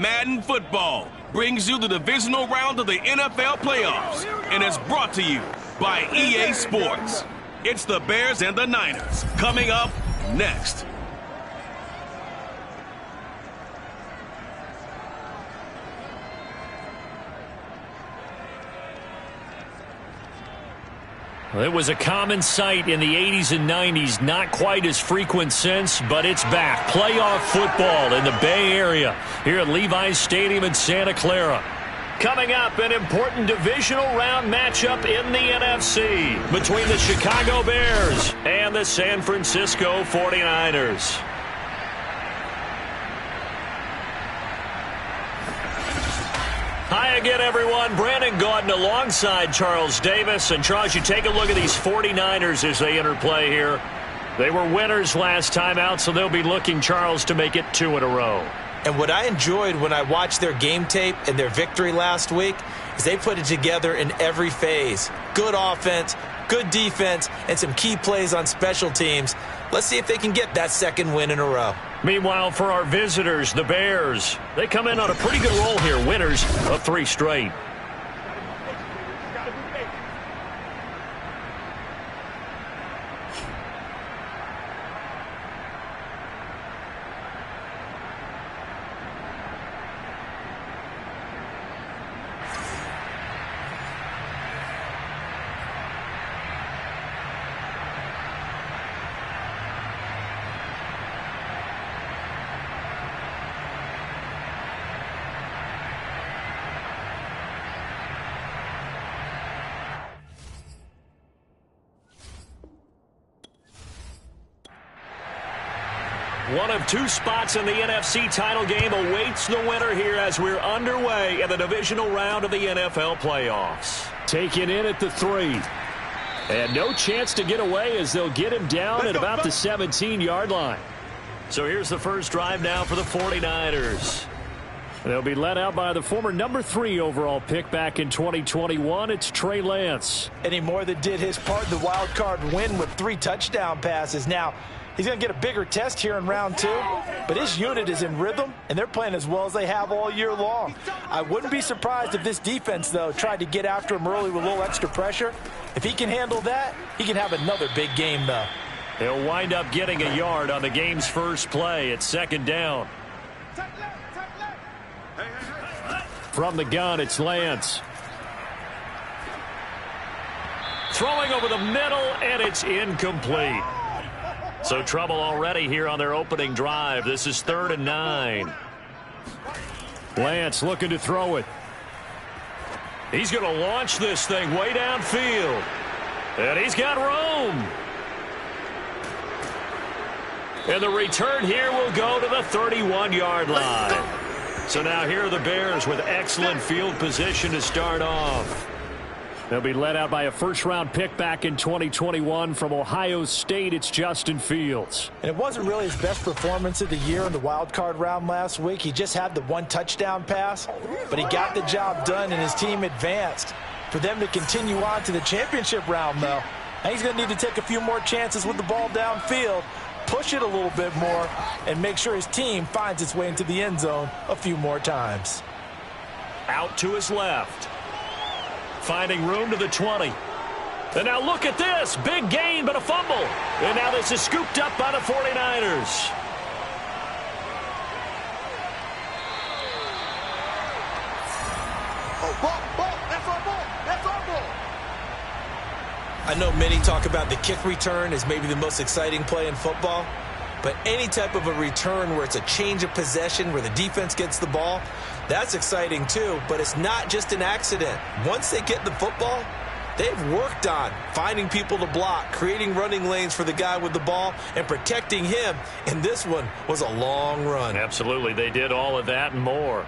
Madden Football brings you the divisional round of the NFL playoffs and is brought to you by EA Sports. It's the Bears and the Niners coming up next. It was a common sight in the 80s and 90s, not quite as frequent since, but it's back. Playoff football in the Bay Area here at Levi's Stadium in Santa Clara. Coming up, an important divisional round matchup in the NFC between the Chicago Bears and the San Francisco 49ers. Hi again, everyone. Brandon Gaudin alongside Charles Davis. And, Charles, you take a look at these 49ers as they enter play here. They were winners last time out, so they'll be looking, Charles, to make it 2 in a row. And what I enjoyed when I watched their game tape and their victory last week is they put it together in every phase. Good offense, good defense, and some key plays on special teams. Let's see if they can get that second win in a row. Meanwhile, for our visitors, the Bears, they come in on a pretty good roll here, winners of 3 straight. One of 2 spots in the NFC title game awaits the winner here as we're underway in the divisional round of the NFL playoffs. Taken in at the 3. And no chance to get away as they'll get him down at about the 17-yard line. So here's the first drive now for the 49ers. They'll be led out by the former number 3 overall pick back in 2021. It's Trey Lance. And he more than did his part in the wild card win with 3 touchdown passes. Now, he's going to get a bigger test here in round 2, but his unit is in rhythm, and they're playing as well as they have all year long. I wouldn't be surprised if this defense, though, tried to get after him early with a little extra pressure. If he can handle that, he can have another big game, though. He'll wind up getting a yard on the game's first play at 2nd down. From the gun, it's Lance. Throwing over the middle, and it's incomplete. So trouble already here on their opening drive. This is 3rd and 9. Lance looking to throw it. He's going to launch this thing way downfield. And he's got room. And the return here will go to the 31-yard line. So now here are the Bears with excellent field position to start off. They'll be led out by a first-round pick back in 2021 from Ohio State. It's Justin Fields. And it wasn't really his best performance of the year in the wild card round last week. He just had the 1 touchdown pass, but he got the job done and his team advanced. For them to continue on to the championship round, though, now he's going to need to take a few more chances with the ball downfield, push it a little bit more, and make sure his team finds its way into the end zone a few more times. Out to his left. Finding room to the 20. And now look at this. Big gain, but a fumble. And now this is scooped up by the 49ers. Oh, ball. That's our ball. That's our ball. I know many talk about the kick return as maybe the most exciting play in football, but any type of a return where it's a change of possession, where the defense gets the ball, that's exciting too, but it's not just an accident. Once they get the football, they've worked on finding people to block, creating running lanes for the guy with the ball, and protecting him, and this one was a long run. Absolutely, they did all of that and more.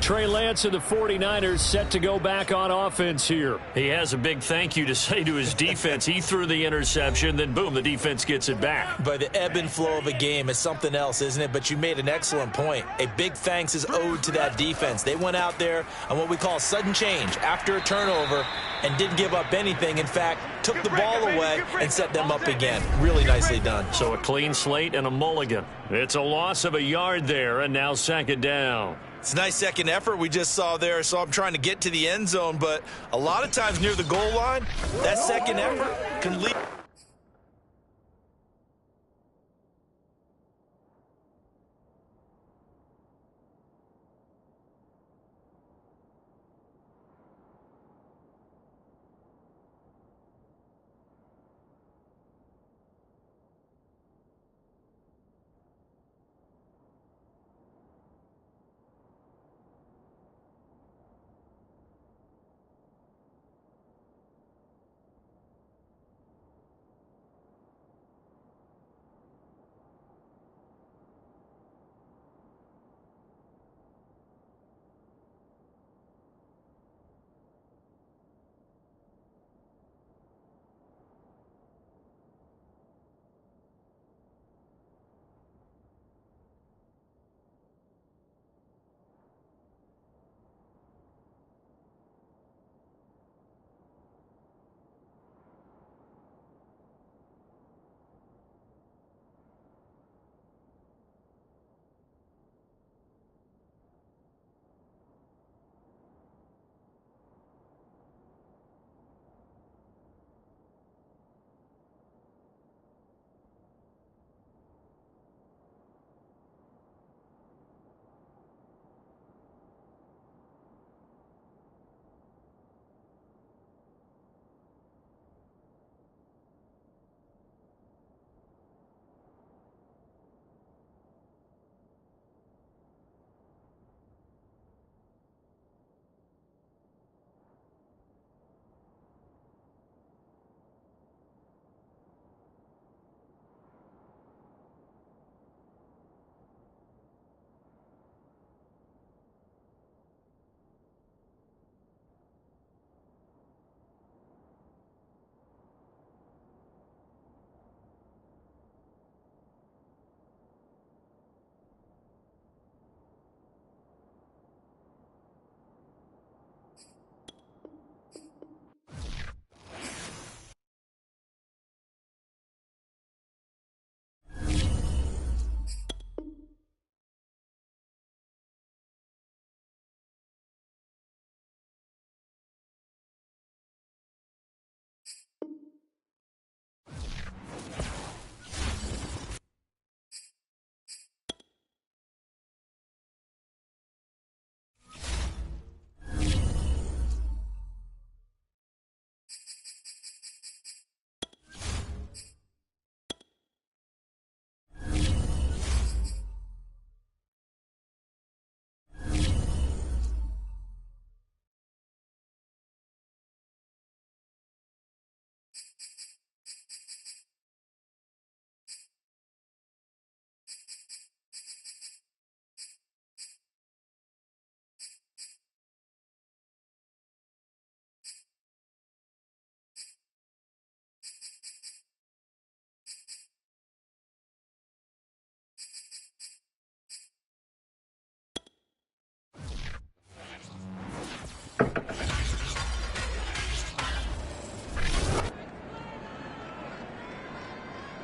Trey Lance and the 49ers set to go back on offense here. He has a big thank you to say to his defense. He threw the interception, then boom, the defense gets it back. But the ebb and flow of a game is something else, isn't it? But you made an excellent point. A big thanks is owed to that defense. They went out there on what we call sudden change after a turnover and didn't give up anything. In fact, took the ball away and set them up again. Really nicely done. So a clean slate and a mulligan. It's a loss of a yard there, and now second down. It's a nice second effort we just saw there. So I'm trying to get to the end zone, but a lot of times near the goal line, that second effort can lead.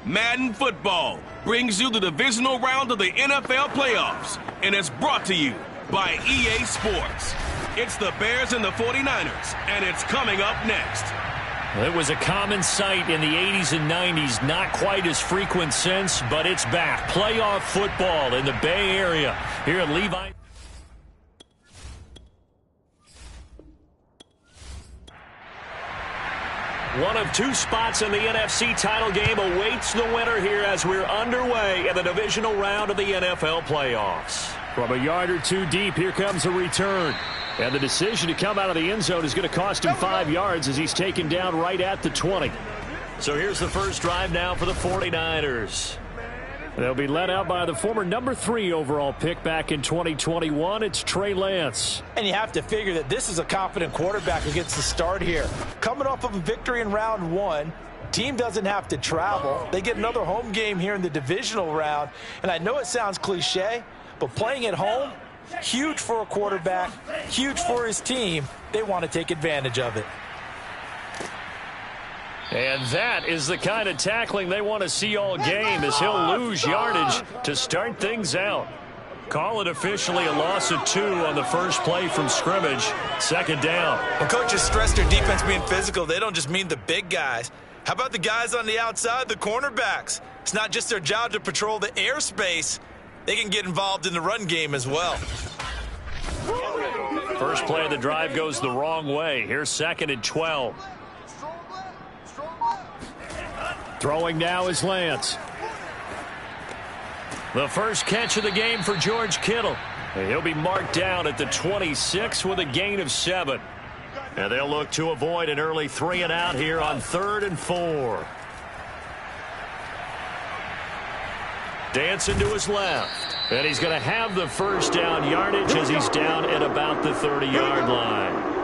Madden Football brings you the divisional round of the NFL playoffs, and it's brought to you by EA Sports. It's the Bears and the 49ers, and it's coming up next. It was a common sight in the 80s and 90s, not quite as frequent since, but it's back. Playoff football in the Bay Area here at Levi. One of two spots in the NFC title game awaits the winner here as we're underway in the divisional round of the NFL playoffs. From a yard or two deep, here comes a return. And the decision to come out of the end zone is going to cost him 5 yards as he's taken down right at the 20. So here's the first drive now for the 49ers. They'll be led out by the former number 3 overall pick back in 2021. It's Trey Lance. And you have to figure that this is a confident quarterback who gets the start here. Coming off of a victory in round 1, team doesn't have to travel. They get another home game here in the divisional round. And I know it sounds cliche, but playing at home, huge for a quarterback, huge for his team. They want to take advantage of it. And that is the kind of tackling they want to see all game, as he'll lose yardage to start things out. Call it officially a loss of 2 on the first play from scrimmage. 2nd down. When coaches stress their defense being physical, they don't just mean the big guys. How about the guys on the outside, the cornerbacks? It's not just their job to patrol the airspace. They can get involved in the run game as well. First play of the drive goes the wrong way. Here's 2nd and 12. Throwing now is Lance. The first catch of the game for George Kittle. He'll be marked down at the 26 with a gain of 7. And they'll look to avoid an early 3 and out here on 3rd and 4. Dancing to his left. And he's going to have the first down yardage as he's down at about the 30-yard line.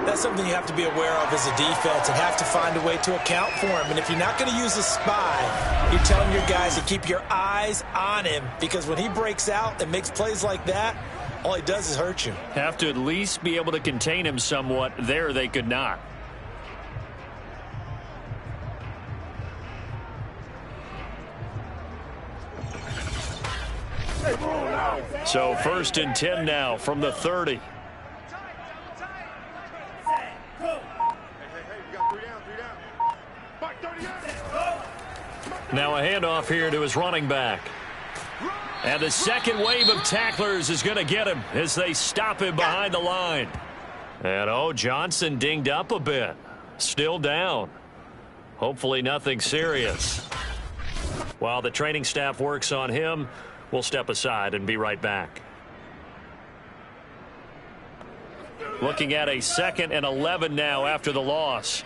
That's something you have to be aware of as a defense and have to find a way to account for him. And if you're not going to use a spy, you're telling your guys to keep your eyes on him, because when he breaks out and makes plays like that, all he does is hurt you. Have to at least be able to contain him somewhat. There they could not. So 1st and 10 now from the 30. Now a handoff here to his running back. And the second wave of tacklers is going to get him as they stop him behind the line. And Johnson dinged up a bit. Still down. Hopefully nothing serious. While the training staff works on him, we'll step aside and be right back. Looking at a 2nd and 11 now after the loss.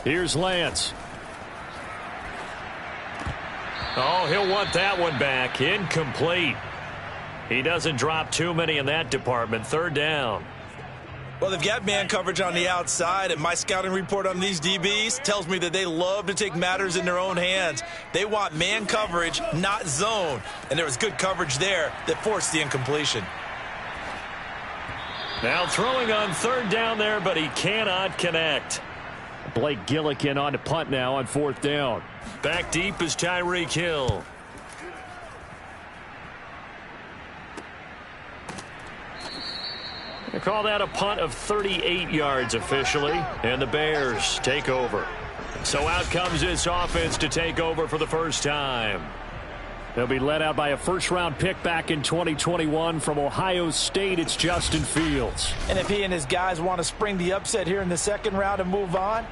Here's Lance. He'll want that one back. Incomplete. He doesn't drop too many in that department. 3rd down. Well, they've got man coverage on the outside, and my scouting report on these DBs tells me that they love to take matters in their own hands. They want man coverage, not zone. And there was good coverage there that forced the incompletion. Now throwing on 3rd down there, but he cannot connect. Blake Gillikin on to punt now on 4th down. Back deep is Tyreek Hill. They call that a punt of 38 yards officially, and the Bears take over. So out comes this offense to take over for the first time. They'll be led out by a first-round pick back in 2021 from Ohio State. It's Justin Fields. And if he and his guys want to spring the upset here in the 2nd round and move on,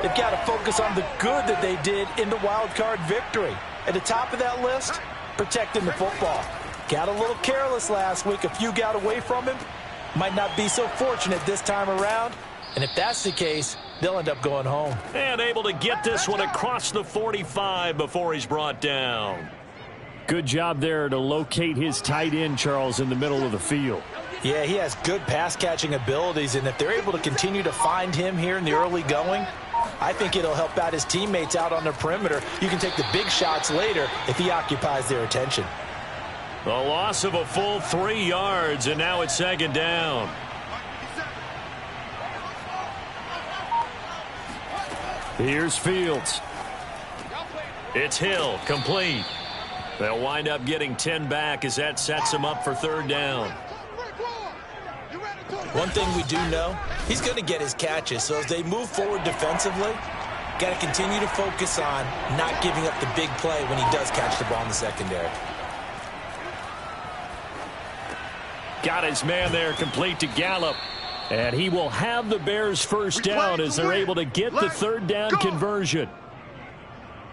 they've got to focus on the good that they did in the wild card victory. At the top of that list, protecting the football. Got a little careless last week. A few got away from him. Might not be so fortunate this time around. And if that's the case, they'll end up going home. And able to get this one across the 45 before he's brought down. Good job there to locate his tight end, Charles, in the middle of the field. Yeah, he has good pass-catching abilities, and if they're able to continue to find him here in the early going, I think it'll help out his teammates out on the perimeter. You can take the big shots later if he occupies their attention. A loss of a full 3 yards, and now it's 2nd down. Here's Fields. It's Hill, complete. They'll wind up getting 10 back as that sets him up for 3rd down. One thing we do know, he's going to get his catches. So as they move forward defensively, got to continue to focus on not giving up the big play when he does catch the ball in the secondary. Got his man there, complete to Gallup. And he will have the Bears first down as they're able to get the 3rd down conversion.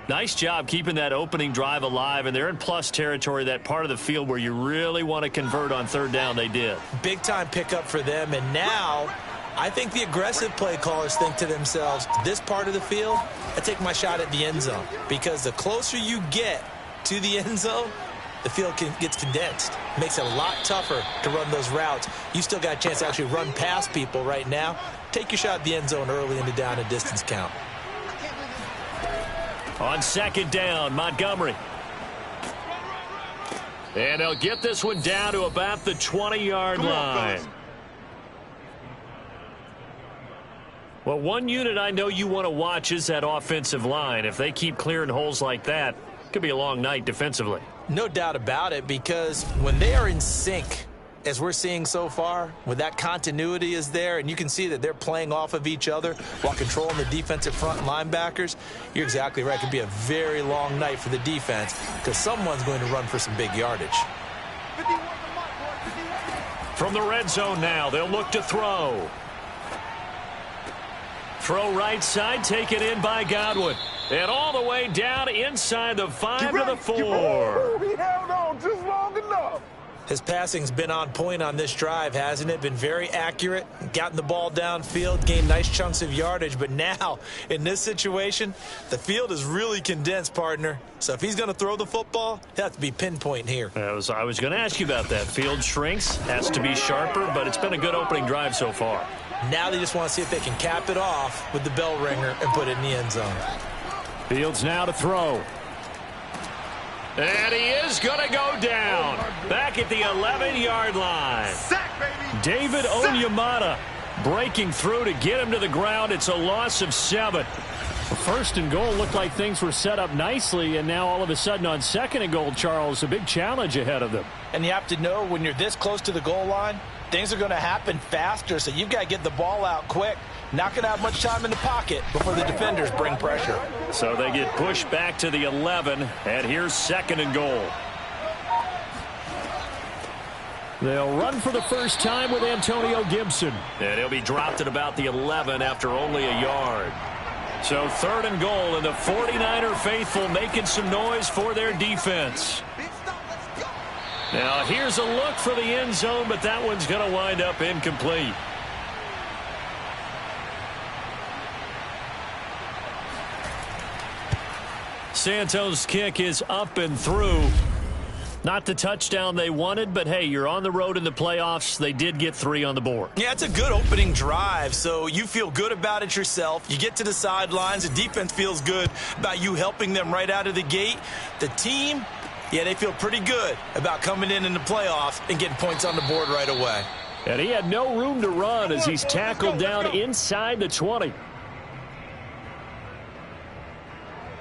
Nice job keeping that opening drive alive, and they're in plus territory, that part of the field where you really want to convert on 3rd down. They did. Big-time pickup for them, and now I think the aggressive play callers think to themselves, this part of the field, I take my shot at the end zone. Because the closer you get to the end zone, the field gets condensed. Makes it a lot tougher to run those routes. You still got a chance to actually run past people right now. Take your shot at the end zone early in the down and distance count. On second down, Montgomery. And they'll get this one down to about the 20-yard line. Well, one unit I know you want to watch is that offensive line. If they keep clearing holes like that, it could be a long night defensively. No doubt about it, because when they are in sync, as we're seeing so far, when that continuity is there, and you can see that they're playing off of each other while controlling the defensive front linebackers, you're exactly right. It could be a very long night for the defense because someone's going to run for some big yardage. From the red zone now, they'll look to throw. Throw right side, taken in by Godwin. And all the way down inside the 5 to the 4. He held on just long enough. His passing's been on point on this drive, hasn't it? Been very accurate, gotten the ball downfield, gained nice chunks of yardage. But now, in this situation, the field is really condensed, partner. So if he's going to throw the football, he'll have to be pinpoint here. I was going to ask you about that. Field shrinks, has to be sharper, but it's been a good opening drive so far. Now they just want to see if they can cap it off with the bell ringer and put it in the end zone. Fields now to throw. And he is going to go down. Back at the 11-yard line. Sack, baby. David Onyemata breaking through to get him to the ground. It's a loss of 7. First and goal looked like things were set up nicely, and now all of a sudden on second and goal, Charles, a big challenge ahead of them. And you have to know when you're this close to the goal line, things are going to happen faster, so you've got to get the ball out quick. Not going to have much time in the pocket before the defenders bring pressure. So they get pushed back to the 11, and here's second and goal. They'll run for the first time with Antonio Gibson. And he'll be dropped at about the 11 after only a yard. So third and goal, and the 49er faithful making some noise for their defense. Now here's a look for the end zone, but that one's going to wind up incomplete. Santos' kick is up and through. Not the touchdown they wanted, but hey, you're on the road in the playoffs. They did get 3 on the board. Yeah, it's a good opening drive, so you feel good about it yourself. You get to the sidelines. The defense feels good about you helping them right out of the gate. The team, yeah, they feel pretty good about coming in the playoffs and getting points on the board right away. And he had no room to run as he's tackled down inside the 20.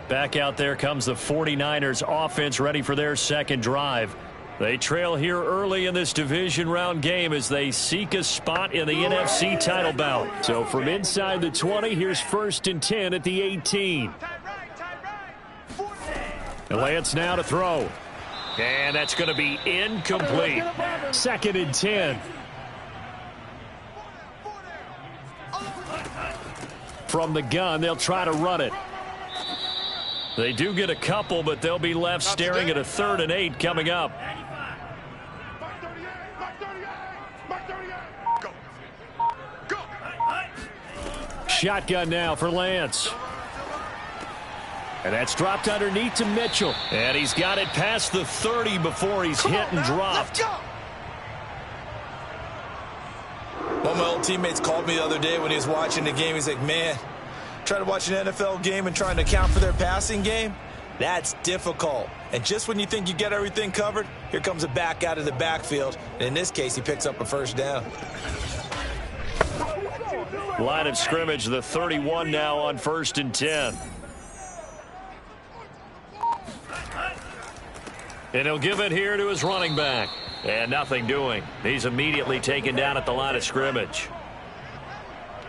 Back out there comes the 49ers offense ready for their second drive. They trail here early in this division round game as they seek a spot in the NFC title bout. So from inside the 20, here's first and 10 at the 18. Lance now to throw. And that's going to be incomplete. Second and 10. From the gun, they'll try to run it. They do get a couple, but they'll be left staring at a 3rd and 8 coming up. Shotgun now for Lance. And that's dropped underneath to Mitchell. And he's got it past the 30 before he's hit and dropped. One of my old teammates called me the other day when he was watching the game. He's like, man, trying to watch an NFL game and trying to account for their passing game, that's difficult. And just when you think you get everything covered, here comes a back out of the backfield. And in this case, he picks up a first down. Line of scrimmage, the 31 now on 1st and 10. And he'll give it here to his running back. And nothing doing. He's immediately taken down at the line of scrimmage.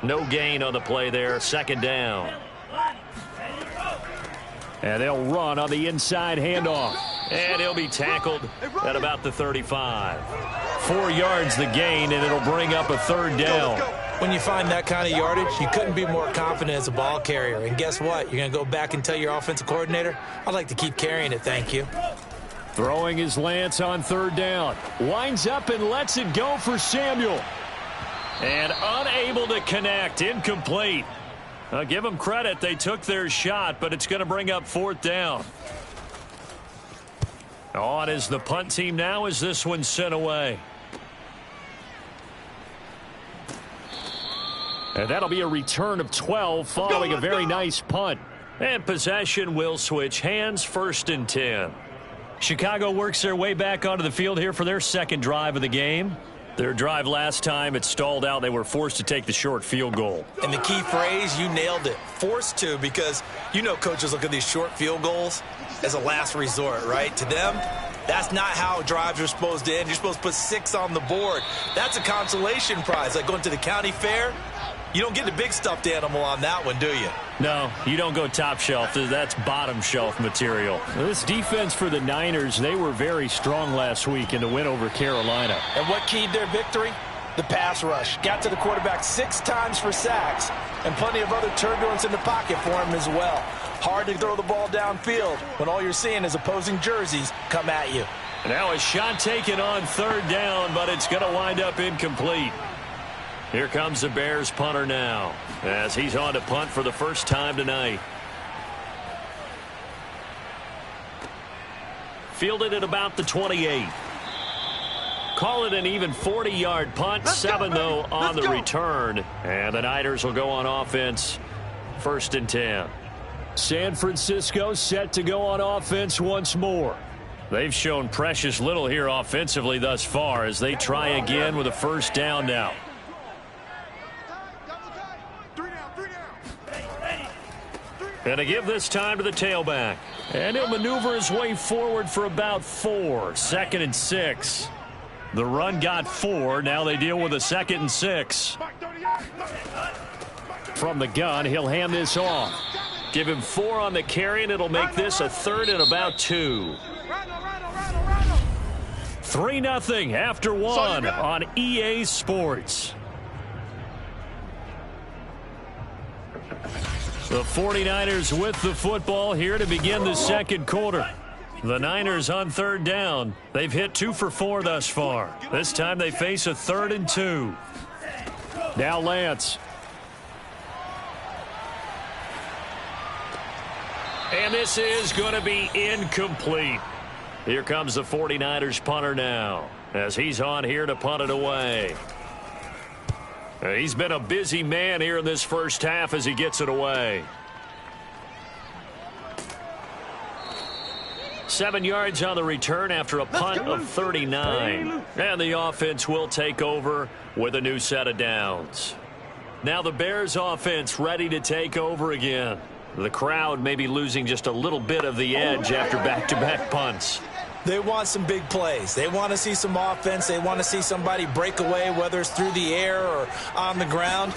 No gain on the play there. Second down. And they'll run on the inside handoff. And he'll be tackled at about the 35. 4 yards the gain, and it'll bring up a 3rd down. When you find that kind of yardage, you couldn't be more confident as a ball carrier. And guess what? You're going to go back and tell your offensive coordinator, I'd like to keep carrying it, thank you. Throwing his Lance on 3rd down. Winds up and lets it go for Samuel. And unable to connect. Incomplete. I'll give them credit. They took their shot, but it's going to bring up 4th down. On is the punt team now as this one's sent away. And that'll be a return of 12 following a very nice punt. And possession will switch hands, 1st and 10. Chicago works their way back onto the field here for their second drive of the game. Their drive last time, it stalled out. They were forced to take the short field goal. And the key phrase, you nailed it, forced to, because you know coaches look at these short field goals as a last resort, right? To them, that's not how drives are supposed to end. You're supposed to put 6 on the board. That's a consolation prize, like going to the county fair. You don't get the big stuffed animal on that one, do you? No, you don't go top shelf. That's bottom shelf material. This defense for the Niners, they were very strong last week in the win over Carolina. And what keyed their victory? The pass rush. Got to the quarterback 6 times for sacks, and plenty of other turbulence in the pocket for him as well. Hard to throw the ball downfield when all you're seeing is opposing jerseys come at you. Now a shot taken on 3rd down, but it's going to wind up incomplete. Here comes the Bears punter now as he's on to punt for the first time tonight. Fielded at about the 28. Call it an even 40-yard punt. 7, though, on the return. And the Niners will go on offense. 1st and 10. San Francisco set to go on offense once more. They've shown precious little here offensively thus far as they try again with a 1st down now. And to give this time to the tailback. And he'll maneuver his way forward for about 4. 2nd and 6. The run got 4. Now they deal with a 2nd and 6. From the gun, he'll hand this off. Give him 4 on the carry, and it'll make this a 3rd and about 2. 3-0 after 1 on EA Sports. The 49ers with the football here to begin the second quarter. The Niners on 3rd down. They've hit 2 for 4 thus far. This time they face a 3rd and 2. Now Lance. And this is going to be incomplete. Here comes the 49ers punter now as he's on here to punt it away. He's been a busy man here in this first half as he gets it away. 7 yards on the return after a punt of 39. And the offense will take over with a new set of downs. Now the Bears offense ready to take over again. The crowd may be losing just a little bit of the edge after back-to-back punts. They want some big plays. They want to see some offense. They want to see somebody break away, whether it's through the air or on the ground.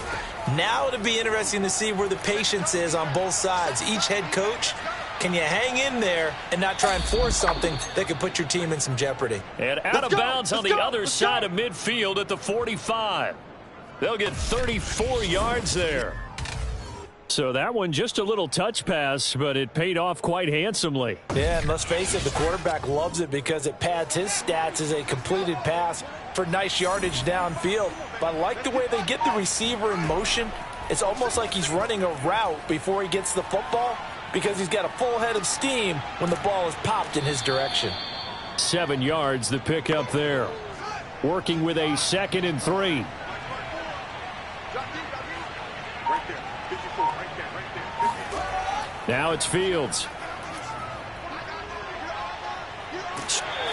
Now it'll be interesting to see where the patience is on both sides. Each head coach, can you hang in there and not try and force something that could put your team in some jeopardy? And out of bounds on the other side of midfield at the 45. They'll get 34 yards there. So that one just a little touch pass, but it paid off quite handsomely. Yeah, and let's face it, the quarterback loves it because it pads his stats as a completed pass for nice yardage downfield. But I like the way they get the receiver in motion. It's almost like he's running a route before he gets the football because he's got a full head of steam when the ball is popped in his direction. 7 yards the pick up there. Working with a 2nd and 3. Now it's Fields.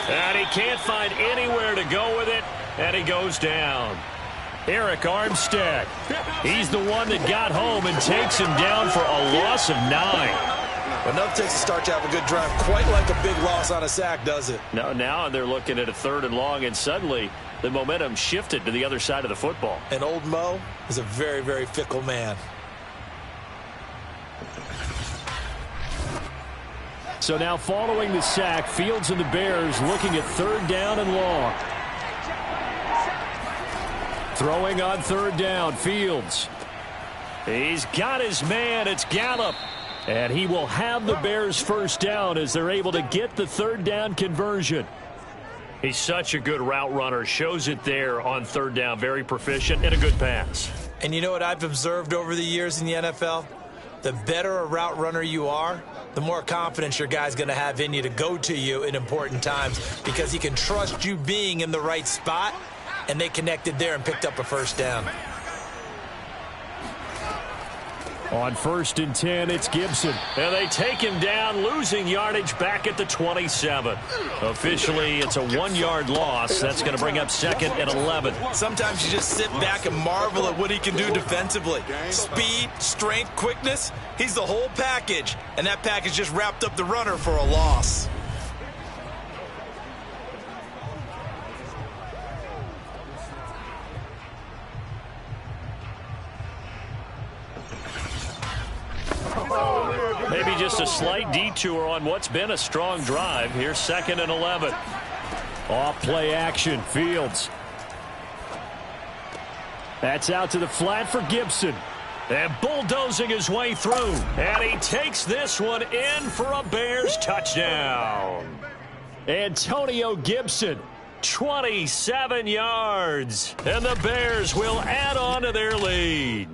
And he can't find anywhere to go with it, and he goes down. Eric Armstead. He's the one that got home and takes him down for a loss of 9. Enough takes to start to have a good drive, quite like a big loss on a sack, does it? Now they're looking at a 3rd and long, and suddenly the momentum shifted to the other side of the football. And old Mo is a very, very fickle man. So now following the sack, Fields and the Bears looking at 3rd down and long. Throwing on 3rd down, Fields. He's got his man. It's Gallup. And he will have the Bears 1st down as they're able to get the 3rd down conversion. He's such a good route runner. Shows it there on third down. Very proficient and a good pass. And you know what I've observed over the years in the NFL? The better a route runner you are, the more confidence your guy's going to have in you to go to you in important times because he can trust you being in the right spot, and they connected there and picked up a first down. On 1st and 10, it's Gibson. And they take him down, losing yardage back at the 27. Officially, it's a 1-yard loss. That's going to bring up 2nd and 11. Sometimes you just sit back and marvel at what he can do defensively. Speed, strength, quickness, he's the whole package. And that package just wrapped up the runner for a loss. Maybe just a slight detour on what's been a strong drive. Here's 2nd and 11. Off play action, Fields. That's out to the flat for Gibson. And bulldozing his way through. And he takes this one in for a Bears touchdown. Antonio Gibson, 27 yards. And the Bears will add on to their lead.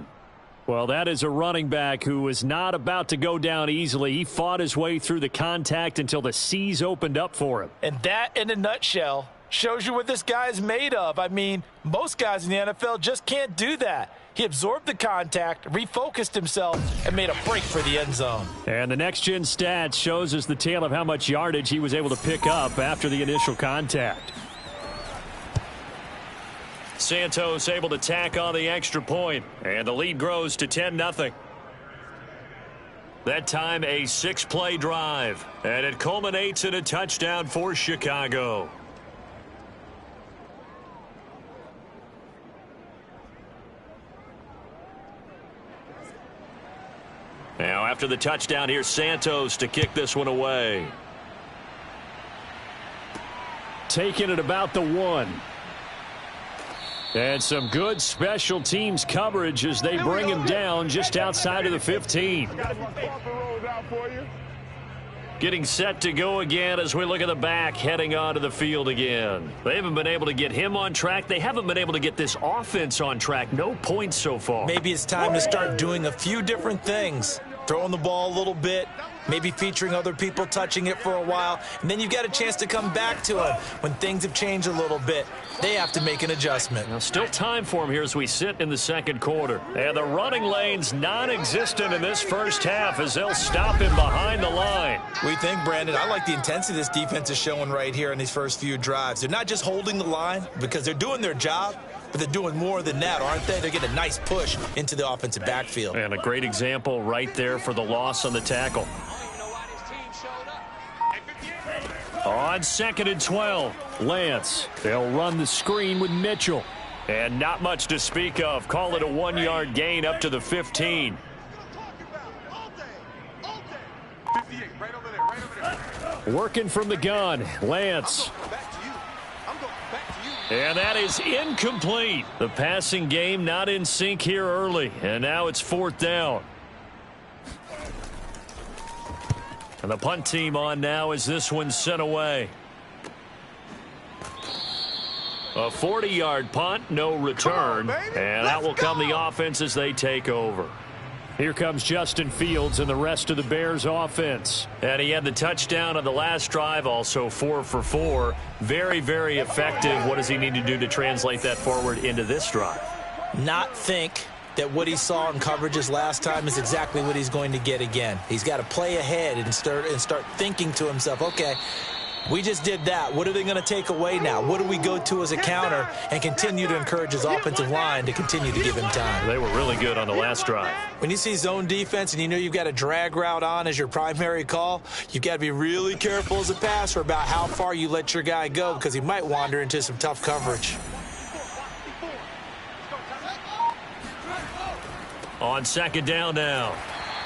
Well, that is a running back who was not about to go down easily. He fought his way through the contact until the seas opened up for him. And that, in a nutshell, shows you what this guy is made of. I mean, most guys in the NFL just can't do that. He absorbed the contact, refocused himself, and made a break for the end zone. And the next-gen stats shows us the tale of how much yardage he was able to pick up after the initial contact. Santos able to tack on the extra point, and the lead grows to 10-0. That time a 6-play drive, and it culminates in a touchdown for Chicago. Now after the touchdown, here's Santos to kick this one away. Taking it about the 1. And some good special teams coverage as they bring him down just outside of the 15. Getting set to go again as we look at the back heading onto the field again. They haven't been able to get him on track. They haven't been able to get this offense on track. No points so far. Maybe it's time to start doing a few different things. Throwing the ball a little bit, maybe featuring other people touching it for a while, and then you've got a chance to come back to him when things have changed a little bit. They have to make an adjustment. Now, still time for him here as we sit in the second quarter. And the running lane's non-existent in this first half as they'll stop him behind the line. We think, Brandon, I like the intensity this defense is showing right here in these first few drives. They're not just holding the line because they're doing their job, but they're doing more than that, aren't they? They're getting a nice push into the offensive backfield. And a great example right there for the loss on the tackle. On 2nd and 12, Lance. They'll run the screen with Mitchell. And not much to speak of. Call it a 1-yard gain up to the 15. Working from the gun, Lance. And that is incomplete. The passing game not in sync here early. And now it's 4th down. And the punt team on now as this one's sent away. A 40-yard punt, no return. And that will come the offense as they take over. Here comes Justin Fields and the rest of the Bears offense. And he had the touchdown on the last drive, also 4 for 4. Very, very effective. What does he need to do to translate that forward into this drive? Not think that what he saw in coverages last time is exactly what he's going to get again. He's got to play ahead and start thinking to himself, okay, we just did that. What are they going to take away now? What do we go to as a counter and continue to encourage his offensive line to continue to give him time? They were really good on the last drive. When you see zone defense and you know you've got a drag route on as your primary call, you've got to be really careful as a passer about how far you let your guy go because he might wander into some tough coverage. On 2nd down now.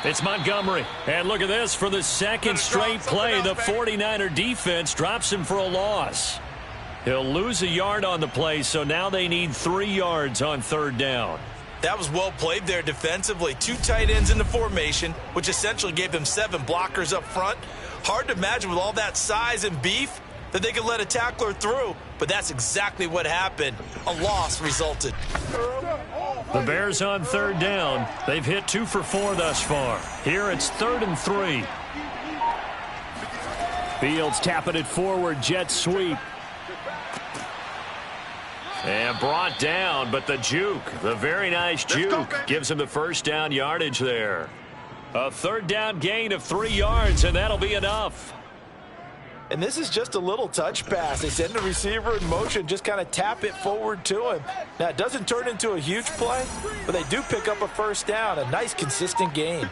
It's Montgomery. And look at this. For the second straight play, the 49er defense drops him for a loss. He'll lose a yard on the play, so now they need 3 yards on 3rd down. That was well played there defensively. 2 tight ends in the formation, which essentially gave them 7 blockers up front. Hard to imagine with all that size and beef that they could let a tackler through, but that's exactly what happened. A loss resulted. The Bears on third down. They've hit 2 for 4 thus far. Here it's 3rd and 3. Fields tapping it forward, jet sweep. And brought down, but the juke, the very nice juke, gives him the first down yardage there. A 3rd down gain of 3 yards, and that'll be enough. And this is just a little touch pass. They send the receiver in motion, just kind of tap it forward to him. Now, it doesn't turn into a huge play, but they do pick up a first down, a nice, consistent gain.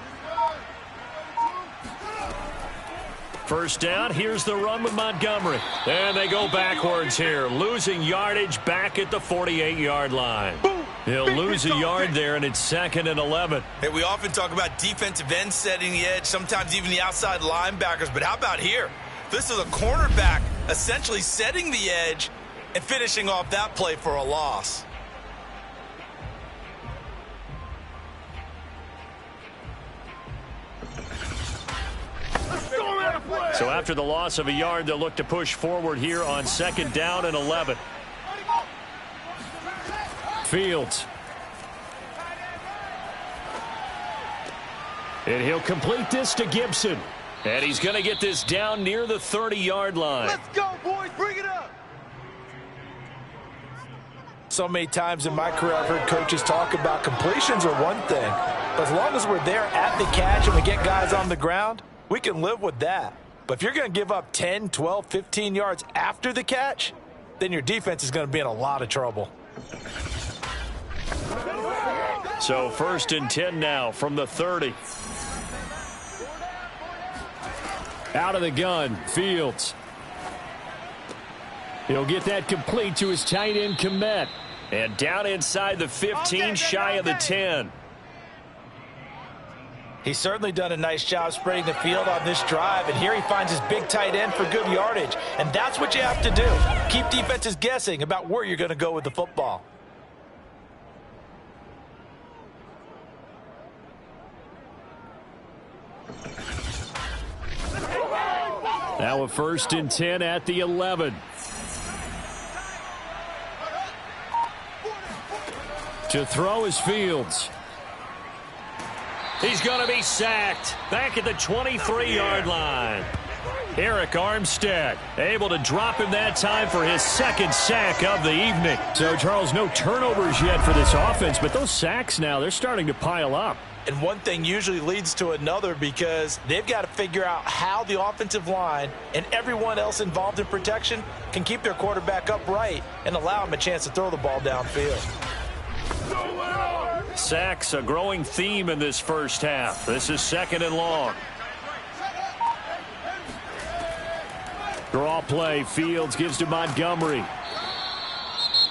First down, here's the run with Montgomery. And they go backwards here, losing yardage back at the 48-yard line. He'll lose a yard there, and it's 2nd and 11. Hey, we often talk about defensive ends setting the edge, sometimes even the outside linebackers, but how about here? This is a cornerback essentially setting the edge and finishing off that play for a loss. So after the loss of a yard, they'll look to push forward here on 2nd down and 11. Fields. And he'll complete this to Gibson. And he's going to get this down near the 30-yard line. Let's go, boys. Bring it up. So many times in my career, I've heard coaches talk about completions are one thing. But as long as we're there at the catch and we get guys on the ground, we can live with that. But if you're going to give up 10, 12, 15 yards after the catch, then your defense is going to be in a lot of trouble. So 1st and 10 now from the 30. Out of the gun, Fields. He'll get that complete to his tight end, Kmet. And down inside the 15, shy of the 10. He's certainly done a nice job spreading the field on this drive, and here he finds his big tight end for good yardage. And that's what you have to do. Keep defenses guessing about where you're going to go with the football. Now a 1st and 10 at the 11. To throw is Fields. He's going to be sacked back at the 23-yard line. Eric Armstead able to drop him that time for his 2nd sack of the evening. So, Charles, no turnovers yet for this offense, but those sacks now, they're starting to pile up. And one thing usually leads to another because they've got to figure out how the offensive line and everyone else involved in protection can keep their quarterback upright and allow him a chance to throw the ball downfield. Sacks, a growing theme in this first half. This is 2nd and long. Draw play. Fields gives to Montgomery.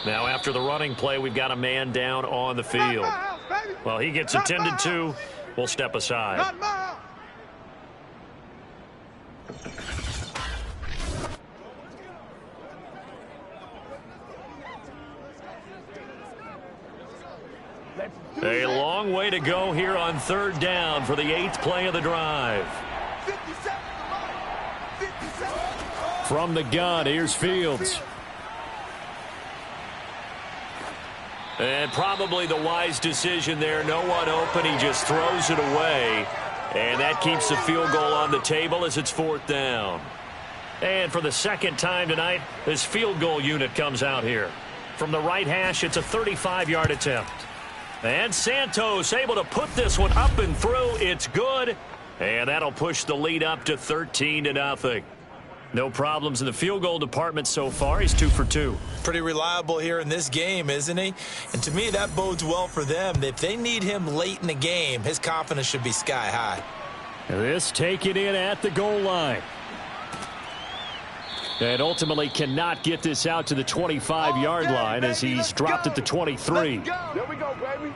Now after the running play, we've got a man down on the field. Well, he gets attended to. We'll step aside. A long way to go here on 3rd down for the 8th play of the drive. From the gun, here's Fields. And probably the wise decision there. No one open. He just throws it away. And that keeps the field goal on the table as it's 4th down. And for the 2nd time tonight, this field goal unit comes out here. From the right hash, it's a 35-yard attempt. And Santos able to put this one up and through. It's good. And that'll push the lead up to 13-0. No problems in the field goal department so far. He's 2 for 2. Pretty reliable here in this game, isn't he? And to me, that bodes well for them. If they need him late in the game, his confidence should be sky high. This taken in at the goal line. And ultimately cannot get this out to the 25-yard line as he's dropped at the 23. There we go, baby.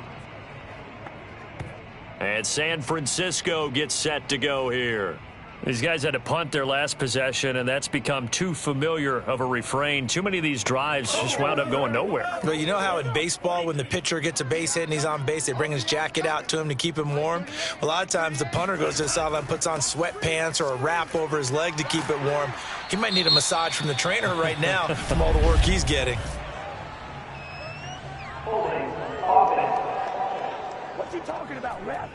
And San Francisco gets set to go here. These guys had to punt their last possession, and that's become too familiar of a refrain. Too many of these drives just wound up going nowhere. But you know how in baseball, when the pitcher gets a base hit and he's on base, they bring his jacket out to him to keep him warm? A lot of times the punter goes to the sideline, puts on sweatpants or a wrap over his leg to keep it warm. He might need a massage from the trainer right now from all the work he's getting. What you talking about, ref?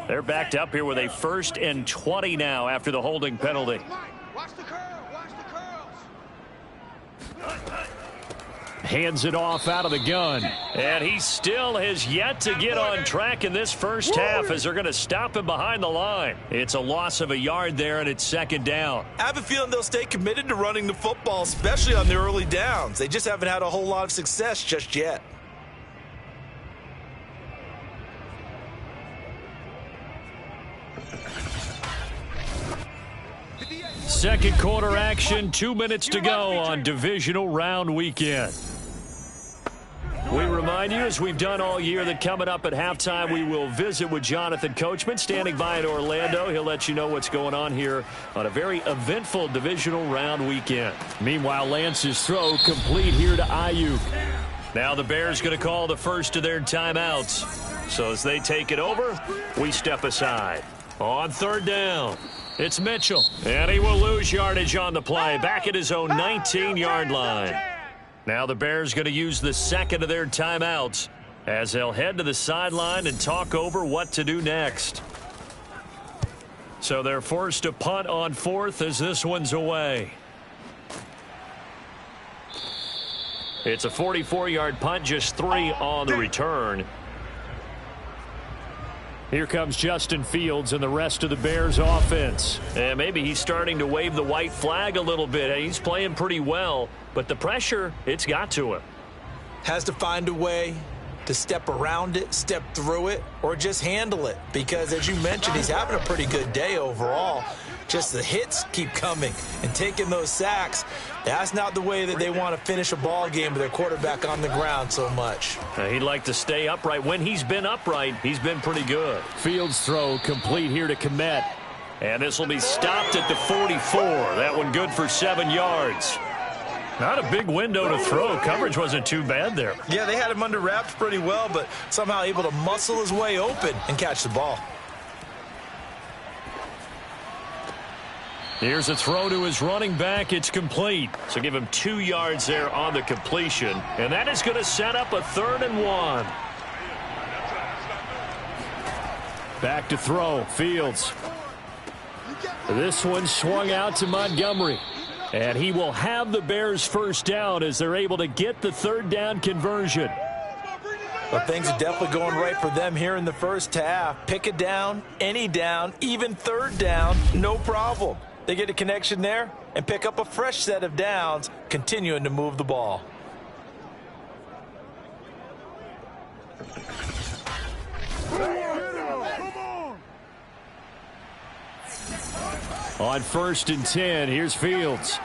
They're backed up here with a 1st and 20 now after the holding penalty. Watch the curl. Watch the curls. Hands it off out of the gun. And he still has yet to get on track in this first half as they're going to stop him behind the line. It's a loss of a yard there, and it's 2nd down. I have a feeling they'll stay committed to running the football, especially on the early downs. They just haven't had a whole lot of success just yet. Second quarter action, 2 minutes to go on divisional round weekend. We remind you, as we've done all year, that coming up at halftime, we will visit with Jonathan Coachman, standing by in Orlando. He'll let you know what's going on here on a very eventful divisional round weekend. Meanwhile, Lance's throw complete here to Ayuk. Now the Bears going to call the first of their timeouts. So as they take it over, we step aside. On 3rd down, it's Mitchell. And he will lose yardage on the play, back at his own 19-yard line. Now the Bears going to use the 2nd of their timeouts as they'll head to the sideline and talk over what to do next. So they're forced to punt on 4th as this one's away. It's a 44-yard punt, just 3 on the return. Here comes Justin Fields and the rest of the Bears offense. And maybe he's starting to wave the white flag a little bit. He's playing pretty well, but the pressure, it's got to him. Has to find a way to step around it, step through it, or just handle it. Because as you mentioned, he's having a pretty good day overall. Just the hits keep coming and taking those sacks. That's not the way that they want to finish a ball game with their quarterback on the ground so much. He'd like to stay upright. When he's been upright, he's been pretty good. Fields throw complete here to Kmet. And this will be stopped at the 44. That one good for 7 yards. Not a big window to throw. Coverage wasn't too bad there. Yeah, they had him under wraps pretty well, but somehow able to muscle his way open and catch the ball. Here's a throw to his running back. It's complete. So give him 2 yards there on the completion. And that is going to set up a 3rd and 1. Back to throw. Fields. This one swung out to Montgomery. And he will have the Bears first down as they're able to get the 3rd down conversion. But things are definitely going right for them here in the first half. Pick a down, any down, even 3rd down, no problem. They get a connection there and pick up a fresh set of downs, continuing to move the ball. On 1st and 10, here's Fields.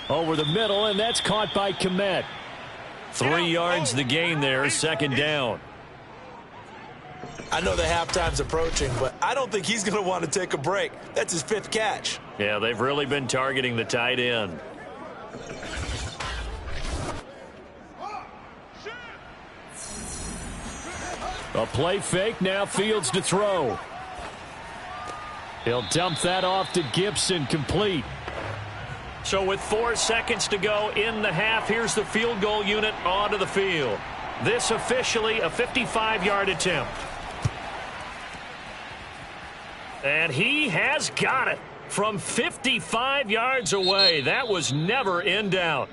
Over the middle, and that's caught by Kmet. 3 yards the gain there, 2nd down. I know the halftime's approaching, but I don't think he's going to want to take a break. That's his 5th catch. Yeah, they've really been targeting the tight end. A play fake, now Fields to throw. He'll dump that off to Gibson, complete. So with 4 seconds to go in the half, here's the field goal unit onto the field. This officially a 55-yard attempt. And he has got it from 55 yards away. That was never in doubt.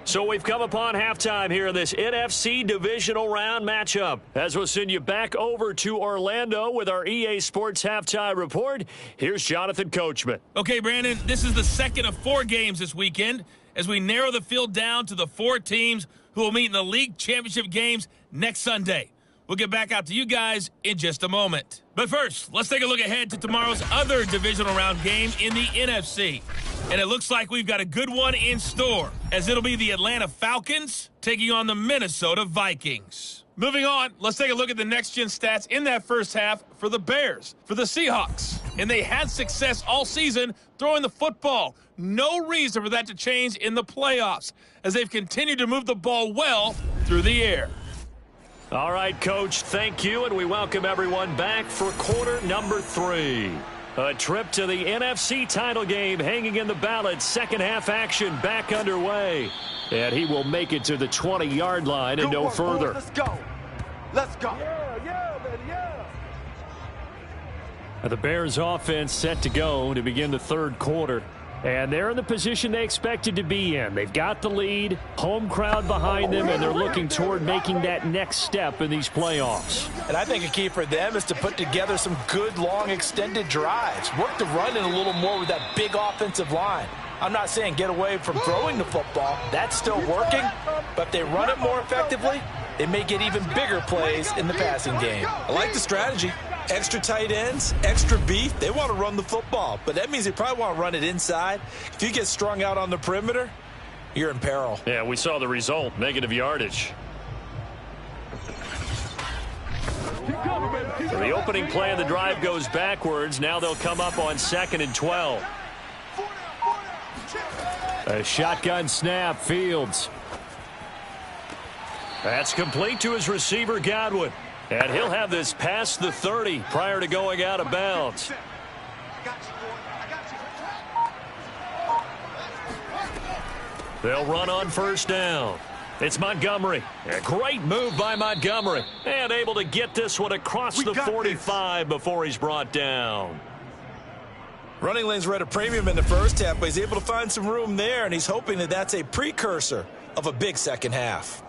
So we've come upon halftime here in this NFC divisional round matchup. As we'll send you back over to Orlando with our EA Sports halftime report, here's Jonathan Coachman. Okay, Brandon, this is the 2nd of 4 games this weekend as we narrow the field down to the 4 teams who will meet in the league championship games next Sunday. We'll get back out to you guys in just a moment. But first, let's take a look ahead to tomorrow's other divisional round game in the NFC. And it looks like we've got a good one in store, as it'll be the Atlanta Falcons taking on the Minnesota Vikings. Moving on, let's take a look at the next-gen stats in that first half for the Bears, for the Seahawks. And they had success all season throwing the football. No reason for that to change in the playoffs, as they've continued to move the ball well through the air. All right, Coach, thank you, and we welcome everyone back for quarter number 3. A trip to the NFC title game hanging in the balance. Second half action back underway. And he will make it to the 20-yard line and no further. Let's go. Let's go. Yeah, baby, yeah. The Bears offense set to go to begin the third quarter. And they're in the position they expected to be in. They've got the lead, home crowd behind them, and they're looking toward making that next step in these playoffs. And I think a key for them is to put together some good, long, extended drives. Work the run in a little more with that big offensive line. I'm not saying get away from throwing the football. That's still working. But if they run it more effectively, they may get even bigger plays in the passing game. I like the strategy. Extra tight ends, extra beef. They want to run the football, but that means they probably want to run it inside. If you get strung out on the perimeter, you're in peril. Yeah, we saw the result, negative yardage. So the opening play of the drive goes backwards. Now they'll come up on 2nd and 12. A shotgun snap, Fields. That's complete to his receiver, Godwin. And he'll have this past the 30 prior to going out of bounds. They'll run on first down. It's Montgomery. A great move by Montgomery. And able to get this one across the 45 before he's brought down. Running lanes were at a premium in the first half, but he's able to find some room there, and he's hoping that that's a precursor of a big second half.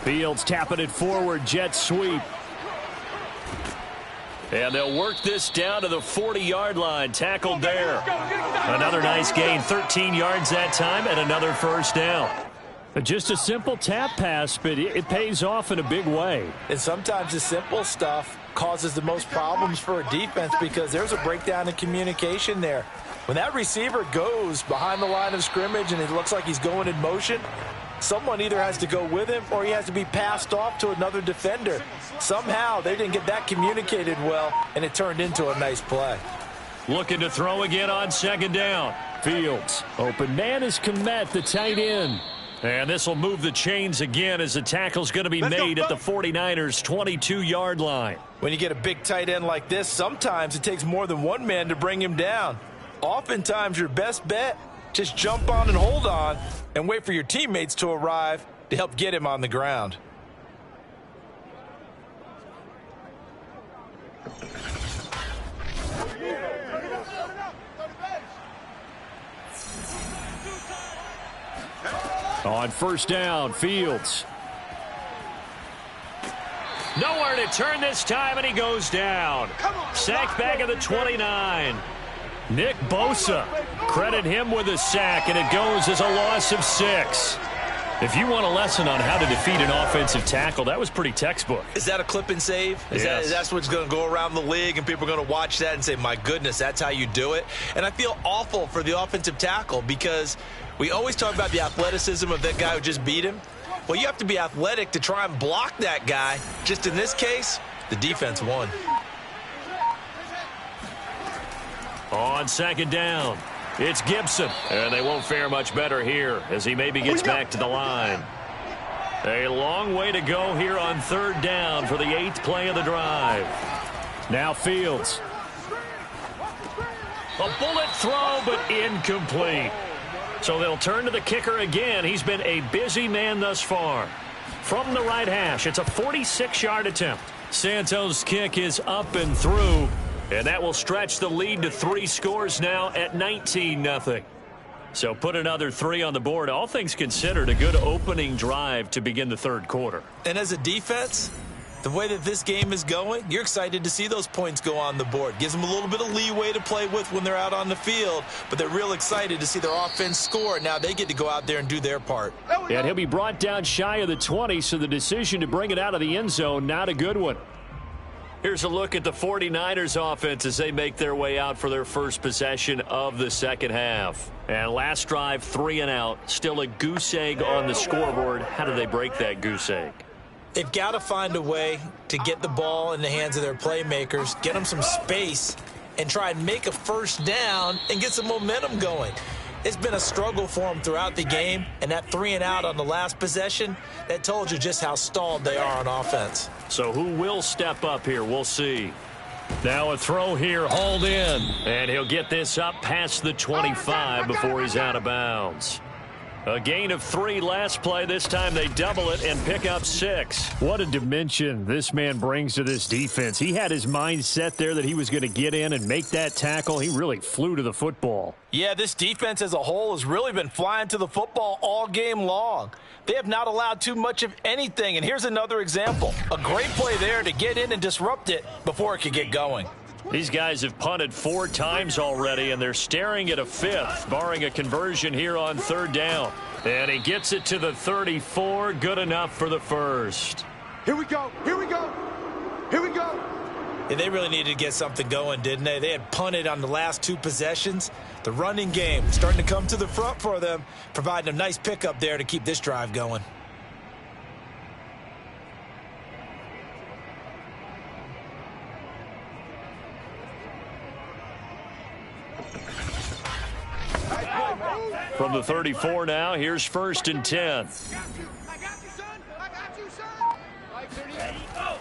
Fields tapping it forward, jet sweep. And they'll work this down to the 40-yard line, tackled there. Another nice gain, 13 yards that time, and another first down. Just a simple tap pass, but it pays off in a big way. And sometimes the simple stuff causes the most problems for a defense because there's a breakdown in communication there. When that receiver goes behind the line of scrimmage and it looks like he's going in motion, someone either has to go with him or he has to be passed off to another defender. Somehow they didn't get that communicated well, and it turned into a nice play. Looking to throw again on 2nd down. Fields. Open man is Kmet, the tight end. And this will move the chains again as the tackle's going to be made at the 49ers' 22-yard line. When you get a big tight end like this, sometimes it takes more than one man to bring him down. Oftentimes your best bet, just jump on and hold on and wait for your teammates to arrive to help get him on the ground. On first down, Fields. Nowhere to turn this time, and he goes down. Sacked back at the 29. Nick Bosa, credit him with a sack, and it goes as a loss of 6. If you want a lesson on how to defeat an offensive tackle, that was pretty textbook. Is that a clip and save? Yes. That's what's going to go around the league, and people are going to watch that and say, my goodness, that's how you do it? And I feel awful for the offensive tackle because we always talk about the athleticism of that guy who just beat him. Well, you have to be athletic to try and block that guy. Just in this case, the defense won. On 2nd down, it's Gibson. And they won't fare much better here as he maybe gets back to the line. A long way to go here on 3rd down for the 8th play of the drive. Now Fields. A bullet throw, but incomplete. So they'll turn to the kicker again. He's been a busy man thus far. From the right hash, it's a 46-yard attempt. Santos' kick is up and through. And that will stretch the lead to 3 scores now at 19-0. So put another 3 on the board. All things considered, a good opening drive to begin the 3rd quarter. And as a defense, the way that this game is going, you're excited to see those points go on the board. Gives them a little bit of leeway to play with when they're out on the field, but they're real excited to see their offense score. Now they get to go out there and do their part. And he'll be brought down shy of the 20, so the decision to bring it out of the end zone, not a good one. Here's a look at the 49ers offense as they make their way out for their first possession of the second half. And last drive, 3 and out. Still a goose egg on the scoreboard. How do they break that goose egg? They've got to find a way to get the ball in the hands of their playmakers, get them some space, and try and make a first down and get some momentum going. It's been a struggle for them throughout the game, and that 3-and-out on the last possession, that told you just how stalled they are on offense. So who will step up here? We'll see. Now a throw here, hauled in, and he'll get this up past the 25 before he's out of bounds. A gain of 3 last play. This time they double it and pick up 6. What a dimension this man brings to this defense. He had his mind set there that he was going to get in and make that tackle. He really flew to the football. Yeah, this defense as a whole has really been flying to the football all game long. They have not allowed too much of anything, and here's another example. A great play there to get in and disrupt it before it could get going. These guys have punted 4 times already, and they're staring at a 5th, barring a conversion here on 3rd down. And he gets it to the 34, good enough for the first. Here we go, here we go, here we go. Yeah, they really needed to get something going, didn't they? They had punted on the last 2 possessions. The running game starting to come to the front for them, providing a nice pickup there to keep this drive going. From the 34 now, here's 1st and 10. I got you, son. I got you, son.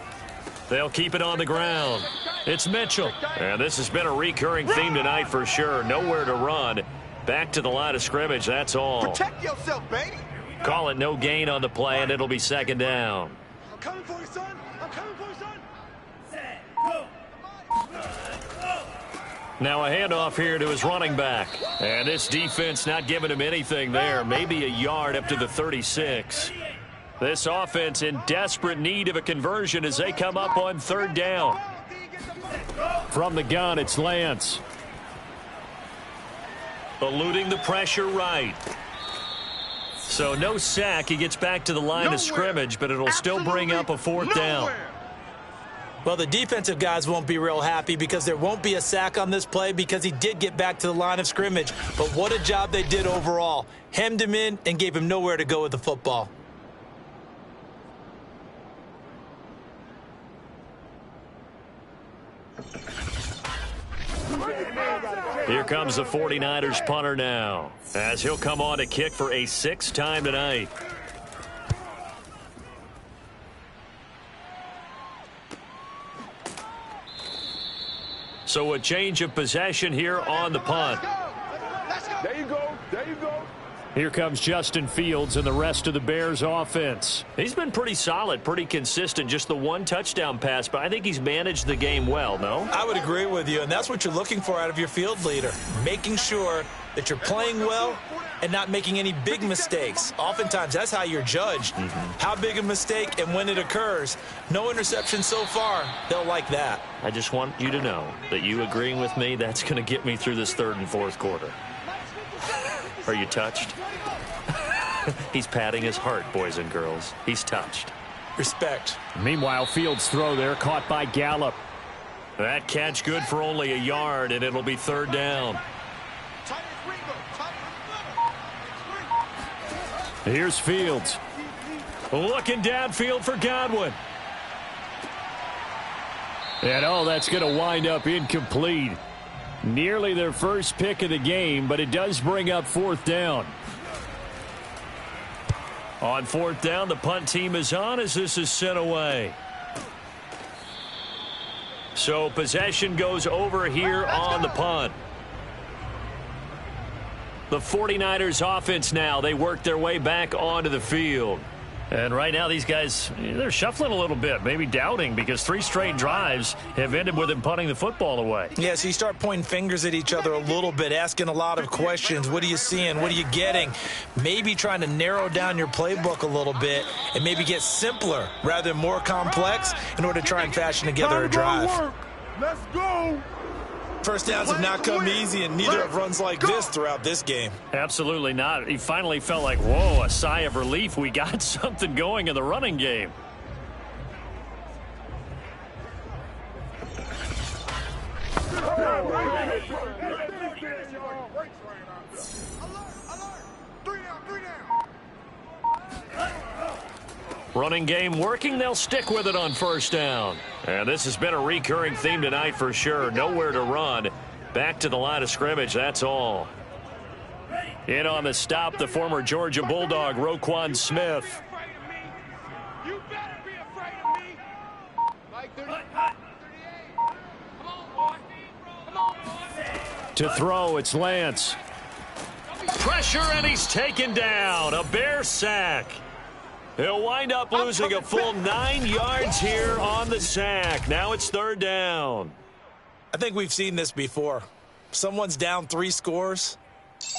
They'll keep it on the ground. It's Mitchell. And this has been a recurring theme tonight for sure. Nowhere to run. Back to the line of scrimmage, that's all. Protect yourself, baby. Call it no gain on the play, and it'll be 2nd down. I'm coming for you, son. I'm coming for you, son. Now a handoff here to his running back. And this defense not giving him anything there. Maybe a yard up to the 36. This offense in desperate need of a conversion as they come up on 3rd down. From the gun, it's Lance. Eluding the pressure right. So no sack. He gets back to the line of scrimmage, but it'll still bring up a 4th down. Well, the defensive guys won't be real happy because there won't be a sack on this play because he did get back to the line of scrimmage. But what a job they did overall. Hemmed him in and gave him nowhere to go with the football. Here comes the 49ers punter now, as he'll come on to kick for a 6th time tonight. So a change of possession here on the punt. There you go. There you go. Here comes Justin Fields and the rest of the Bears offense. He's been pretty solid, pretty consistent, just the 1 touchdown pass, but I think he's managed the game well, no? I would agree with you, and that's what you're looking for out of your field leader, making sure that you're playing well and not making any big mistakes. Oftentimes, that's how you're judged. How big a mistake and when it occurs. No interception so far. They'll like that. I just want you to know that you agreeing with me, that's going to get me through this 3rd and 4th quarter. Are you touched? He's patting his heart, boys and girls. He's touched. Respect. Meanwhile, Fields' throw there caught by Gallup. That catch good for only a yard, and it'll be 3rd down. Here's Fields. Looking downfield for Godwin. And that's going to wind up incomplete. Nearly their first pick of the game, but it does bring up 4th down. On 4th down, the punt team is on as this is sent away. So possession goes over here on the punt. The 49ers offense now, they work their way back onto the field. And right now these guys, they're shuffling a little bit, maybe doubting, because 3 straight drives have ended with them punting the football away. Yeah, so you start pointing fingers at each other a little bit, asking a lot of questions. What are you seeing? What are you getting? Maybe trying to narrow down your playbook a little bit and maybe get simpler rather than more complex in order to try and fashion together a drive. Let's go. First downs have not come easy, and neither have runs like this throughout this game. Absolutely not. He finally felt like, whoa, a sigh of relief. We got something going in the running game. Running game working, they'll stick with it on first down. And this has been a recurring theme tonight for sure. Nowhere to run. Back to the line of scrimmage, that's all. In on the stop, the former Georgia Bulldog, Roquan Smith. You better be afraid of me. Like 38. Come on, boy. Come on, boy. To throw, it's Lance. Pressure, and he's taken down. A Bear sack. He'll wind up losing a full 9 yards here on the sack. Now it's third down. I think we've seen this before. Someone's down 3 scores.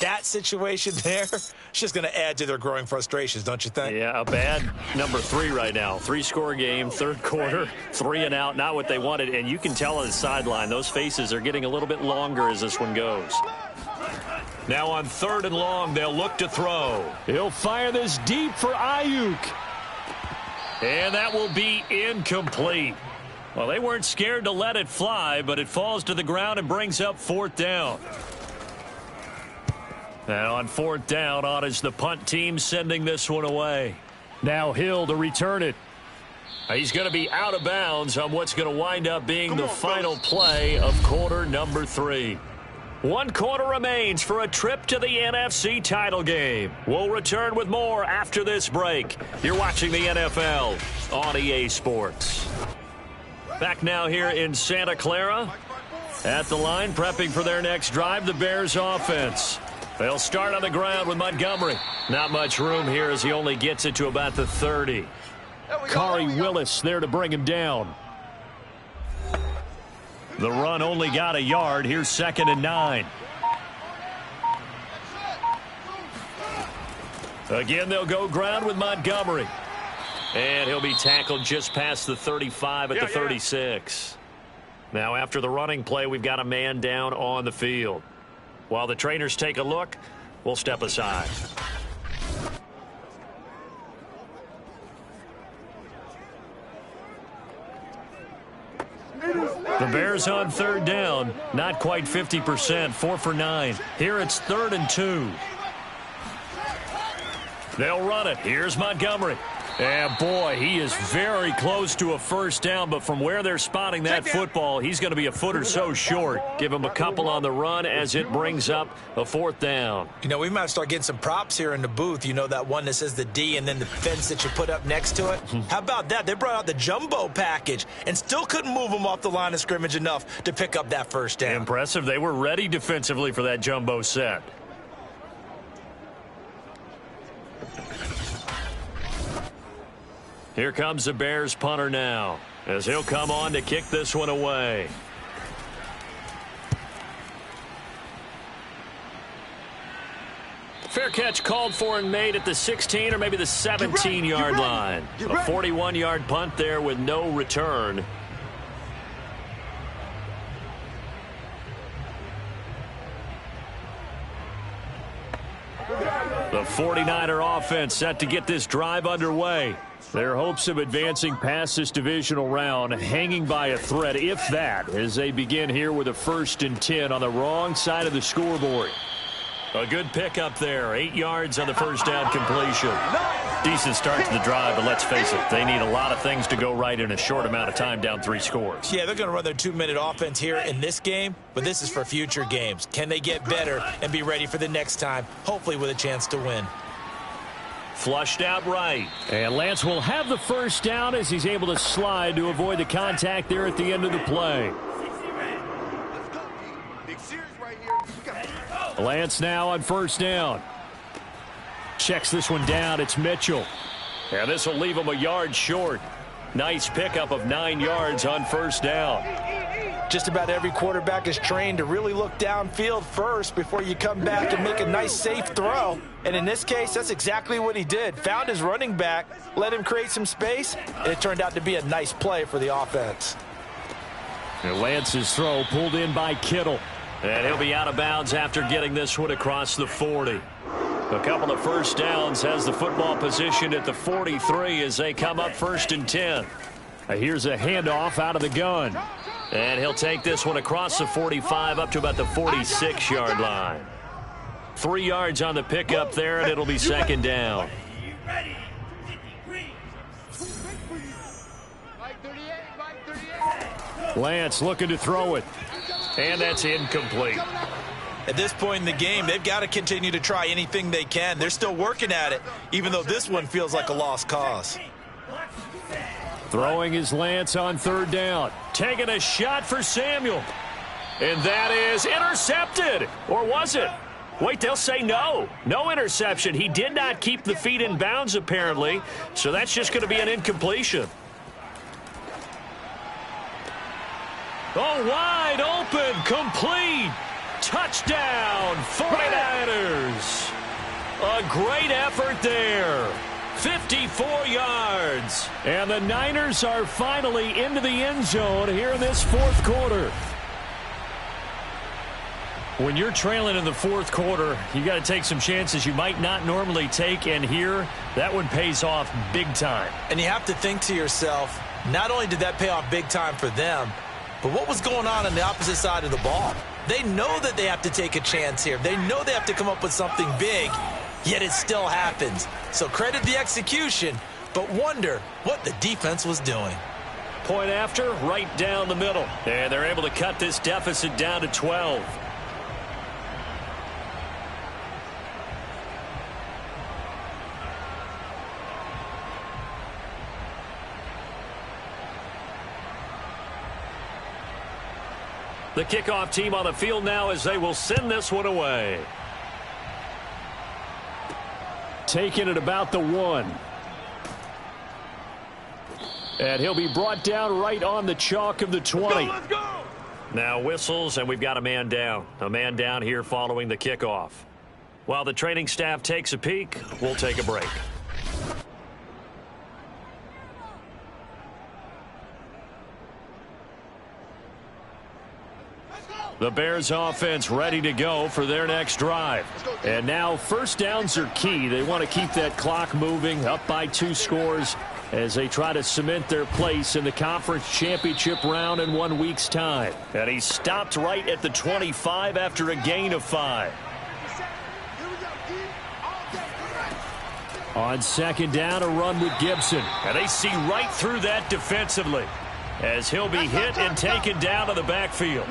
That situation there, it's just going to add to their growing frustrations, don't you think? Yeah, a bad number 3 right now. 3-score game, third quarter, 3 and out, not what they wanted. And you can tell on the sideline, those faces are getting a little bit longer as this one goes. Now on 3rd and long, they'll look to throw. He'll fire this deep for Ayuk. And that will be incomplete. Well, they weren't scared to let it fly, but it falls to the ground and brings up 4th down. And on 4th down, on is the punt team sending this one away. Now Hill to return it. He's going to be out of bounds on what's going to wind up being the final play of quarter number 3. 1 quarter remains for a trip to the NFC title game. We'll return with more after this break. You're watching the NFL on EA Sports. Back now here in Santa Clara. At the line, prepping for their next drive, the Bears offense. They'll start on the ground with Montgomery. Not much room here as he only gets it to about the 30. Khari Willis there to bring him down. The run only got a yard. Here's 2nd and 9. Again, they'll go ground with Montgomery. And he'll be tackled just past the 35 at the 36. Now, after the running play, we've got a man down on the field. While the trainers take a look, we'll step aside. The Bears on 3rd down, not quite 50%, 4 for 9. Here it's 3rd and 2. They'll run it. Here's Montgomery. And boy, he is very close to a first down, but from where they're spotting that football, he's going to be a foot or so short. Give him a couple on the run as it brings up a 4th down. You know, we might start getting some props here in the booth. You know, that one that says the D and then the fence that you put up next to it? How about that? They brought out the jumbo package and still couldn't move them off the line of scrimmage enough to pick up that first down. Impressive. They were ready defensively for that jumbo set. Here comes the Bears punter now, as he'll come on to kick this one away. Fair catch called for and made at the 16 or maybe the 17-yard line. A 41-yard punt there with no return. The 49er offense set to get this drive underway. Their hopes of advancing past this divisional round hanging by a thread, if that, as they begin here with a 1st and 10 on the wrong side of the scoreboard. A good pickup there. 8 yards on the first down completion. Decent start to the drive, but let's face it, they need a lot of things to go right in a short amount of time, down 3 scores. Yeah, they're going to run their 2-minute offense here in this game, but this is for future games. Can they get better and be ready for the next time, hopefully with a chance to win? Flushed out right. And Lance will have the first down as he's able to slide to avoid the contact there at the end of the play. Lance now on first down. Checks this one down. It's Mitchell. And this will leave him a yard short. Nice pickup of 9 yards on first down. Just about every quarterback is trained to really look downfield first before you come back and make a nice, safe throw. And in this case, that's exactly what he did. Found his running back, let him create some space, and it turned out to be a nice play for the offense. And Lance's throw pulled in by Kittle. And he'll be out of bounds after getting this one across the 40. A couple of first downs has the football position at the 43 as they come up 1st and 10. Here's a handoff out of the gun. And he'll take this one across the 45 up to about the 46-yard line. 3 yards on the pickup there, and it'll be 2nd down. Lance looking to throw it. And that's incomplete. At this point in the game, they've got to continue to try anything they can. They're still working at it, even though this one feels like a lost cause. Throwing is Lance on third down. Taking a shot for Samuel. And that is intercepted. Or was it? Wait, they'll say no. No interception. He did not keep the feet in bounds, apparently. So that's just going to be an incompletion. Oh, wide open. Complete. Touchdown, 49ers. A great effort there. 54 yards. And the Niners are finally into the end zone here in this fourth quarter. When you're trailing in the fourth quarter, you got to take some chances you might not normally take, and here, that one pays off big time. And you have to think to yourself, not only did that pay off big time for them, but what was going on the opposite side of the ball? They know that they have to take a chance here. They know they have to come up with something big, yet it still happens. So credit the execution, but wonder what the defense was doing. Point after, right down the middle. And they're able to cut this deficit down to 12. The kickoff team on the field now as they will send this one away. Taking it about the 1. And he'll be brought down right on the chalk of the 20. Let's go! Now whistles, and we've got a man down. A man down here following the kickoff. While the training staff takes a peek, we'll take a break. The Bears offense ready to go for their next drive. And now first downs are key. They want to keep that clock moving, up by 2 scores as they try to cement their place in the conference championship round in 1 week's time. And he stopped right at the 25 after a gain of 5. On second down, a run with Gibson. And they see right through that defensively, as he'll be hit and taken down to the backfield.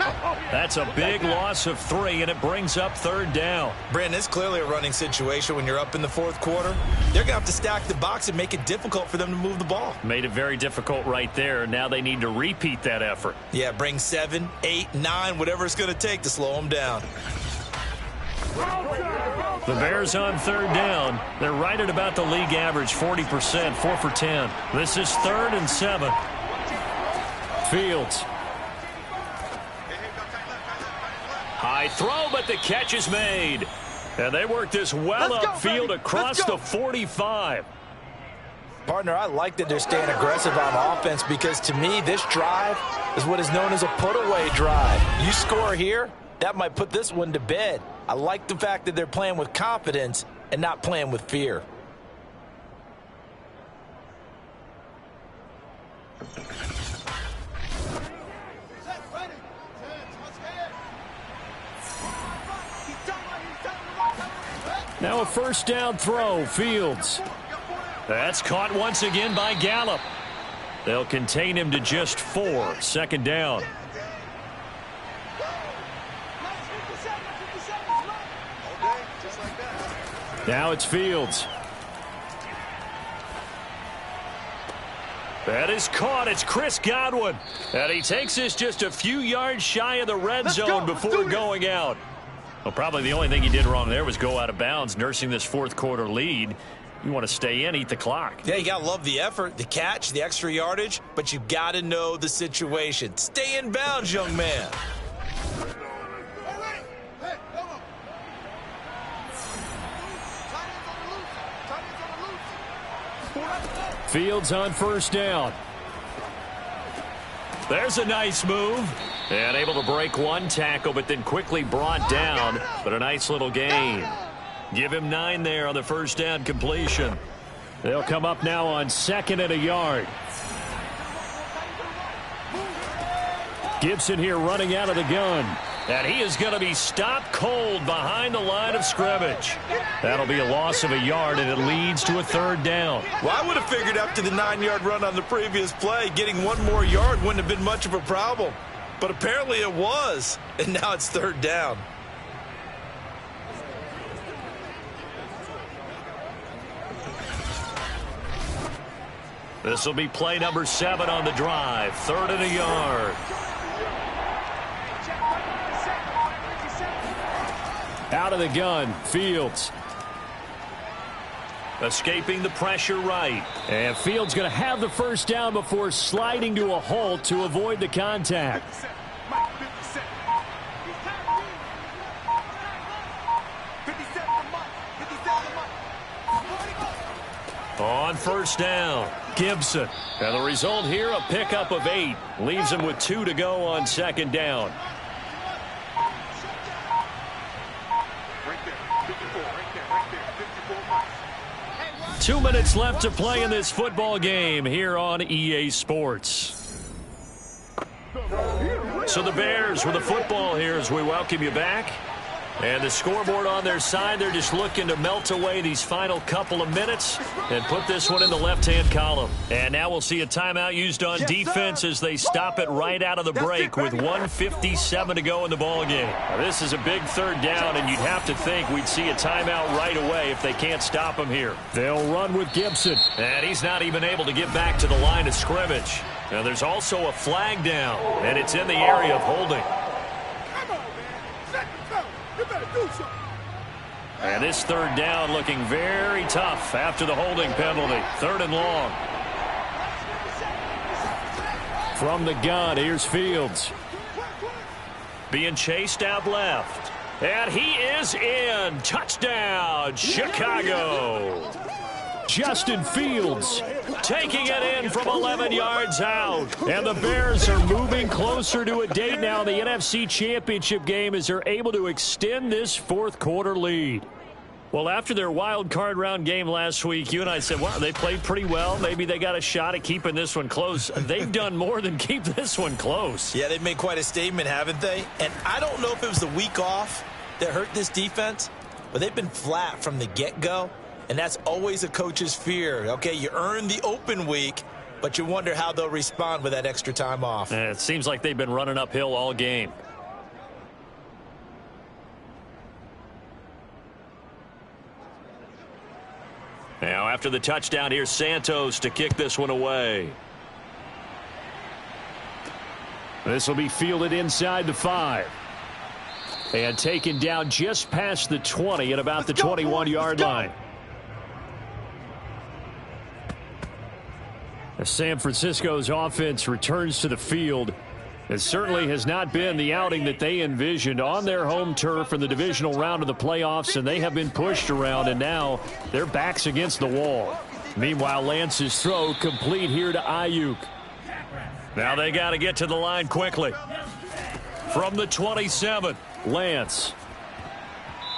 That's a big loss of 3, and it brings up third down. Brandon, it's clearly a running situation when you're up in the fourth quarter. They're going to have to stack the box and make it difficult for them to move the ball. Made it very difficult right there. Now they need to repeat that effort. Yeah, bring 7, 8, 9, whatever it's going to take to slow them down. The Bears on third down. They're right at about the league average, 40%, 4 for 10. This is 3rd and 7. Fields. High throw, but the catch is made. And they work this well upfield across the 45. Partner, I like that they're staying aggressive on offense because to me, this drive is what is known as a put-away drive. You score here, that might put this one to bed. I like the fact that they're playing with confidence and not playing with fear. Now a first down throw, Fields. That's caught once again by Gallup. They'll contain him to just 4. Second down. Now it's Fields. That is caught. It's Chris Godwin. And he takes this just a few yards shy of the red zone before going out. Well, probably the only thing he did wrong there was go out of bounds, nursing this fourth quarter lead. You want to stay in, eat the clock. Yeah, you got to love the effort, the catch, the extra yardage, but you got to know the situation. Stay in bounds, young man. Fields on first down. There's a nice move. And able to break one tackle, but then quickly brought down. But a nice little gain. Give him 9 there on the first down completion. They'll come up now on 2nd and a yard. Gibson here running out of the gun. And he is going to be stopped cold behind the line of scrimmage. That'll be a loss of a yard, and it leads to a third down. Well, I would have figured after the 9-yard run on the previous play, getting one more yard wouldn't have been much of a problem. But apparently it was, and now it's third down. This will be play number 7 on the drive. 3rd and a yard. Out of the gun, Fields. Escaping the pressure right. And Fields going to have the first down before sliding to a halt to avoid the contact. On first down, Gibson. And the result here, a pickup of 8. Leaves him with 2 to go on second down. 2 minutes left to play in this football game here on EA Sports. So the Bears with the football here as we welcome you back. And the scoreboard on their side, they're just looking to melt away these final couple of minutes and put this one in the left-hand column. And now we'll see a timeout used on defense as they stop it right out of the break with 1:57 to go in the ballgame. Now, this is a big third down, and you'd have to think we'd see a timeout right away if they can't stop him here. They'll run with Gibson. And he's not even able to get back to the line of scrimmage. Now, there's also a flag down, and it's in the area of holding. And this third down looking very tough after the holding penalty. 3rd and long. From the gun, here's Fields. Being chased out left. And he is in. Touchdown, Chicago. Justin Fields taking it in from 11 yards out. And the Bears are moving closer to a date now in the NFC Championship game as they're able to extend this 4th quarter lead. Well, after their wild card round game last week, you and I said, wow, they played pretty well. Maybe they got a shot at keeping this one close. They've done more than keep this one close. Yeah, they've made quite a statement, haven't they? And I don't know if it was the week off that hurt this defense, but they've been flat from the get-go. And that's always a coach's fear. Okay, you earn the open week, but you wonder how they'll respond with that extra time off. And it seems like they've been running uphill all game. Now, after the touchdown, here's Santos to kick this one away. This will be fielded inside the 5. And taken down just past the 20 at about the 21-yard line. As San Francisco's offense returns to the field, it certainly has not been the outing that they envisioned on their home turf in the divisional round of the playoffs, and they have been pushed around, and now their backs against the wall. Meanwhile, Lance's throw complete here to Ayuk. Now they got to get to the line quickly. From the 27, Lance.